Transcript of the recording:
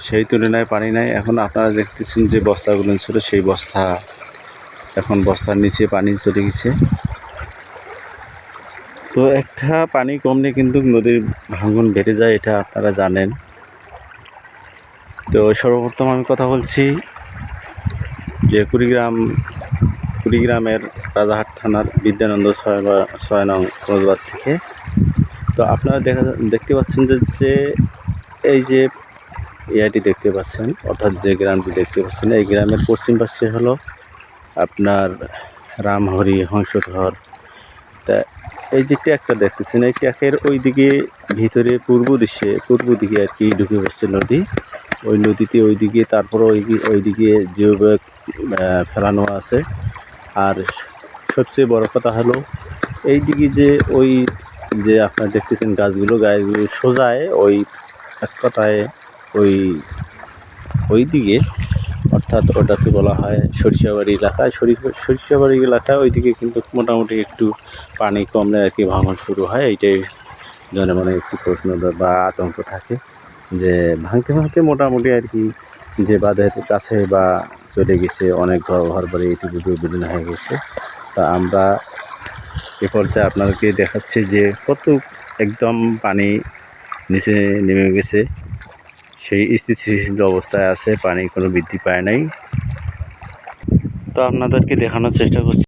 সেই তুলনায় পানি নাই। এখন আপনারা দেখতেছেন যে বস্তাগুলো ছিল, সেই বস্তা এখন বস্তার নিচে পানি চলে গেছে। তো একটা পানি কমলে কিন্তু নদীর ভাঙন বেড়ে যায়, এটা আপনারা জানেন। তো সর্বপ্রথম আমি কথা বলছি যে কুড়িগ্রামের রাজারহাট থানার বিদ্যানন্দ 6 নং ক্রসবাদ থেকে। তো আপনারা দেখতে পাচ্ছেন যে এই যে ইয়াটি দেখতে পাচ্ছেন, অর্থাৎ যে গ্রামটি দেখতে পাচ্ছেন, এই গ্রামের পশ্চিম পাশে হলো আপনার রামহরি হংসধর। তা এই যে ট্যাকটা দেখতেছেন, এই ট্যাকের ওই দিকে ভিতরে পূর্ব দিকে আর কি ঢুকে পড়ছে নদী। ওই নদীতে ওই দিকে, তারপর ওই দিকে জিও ব্যাগ ফেলানো আছে। আর সবচেয়ে বড় কথা হলো এই দিকে ওই যে আপনারা দেখতেছেন গাছগুলো সোজায় ওই এক কথায় ওই দিকে, অর্থাৎ ওটাকে বলা হয় সরিষাবাড়ি এলাকায়। সরিষাবাড়ি এলাকায় ওই দিকে কিন্তু মোটামুটি একটু পানি কমলে আর কি ভাঙন শুরু হয়। এইটাই জনমনে একটু প্রশ্ন বা আতঙ্ক থাকে যে ভাঙতে মোটামুটি আর কি যে বাঁধের কাছে বা চলে গেছে, অনেক ঘরবাড়ি ইতিপূর্বে বিলীন হয়ে গেছে। তা আমরা এ পর্যায়ে আপনাদেরকে দেখাচ্ছি যে কত একদম পানি নিচে নেমে গেছে, সেই স্থিতিশীল অবস্থায় আছে, পানি কোনো বৃদ্ধি পায় নাই। তো আপনাদেরকে দেখানোর চেষ্টা করছি।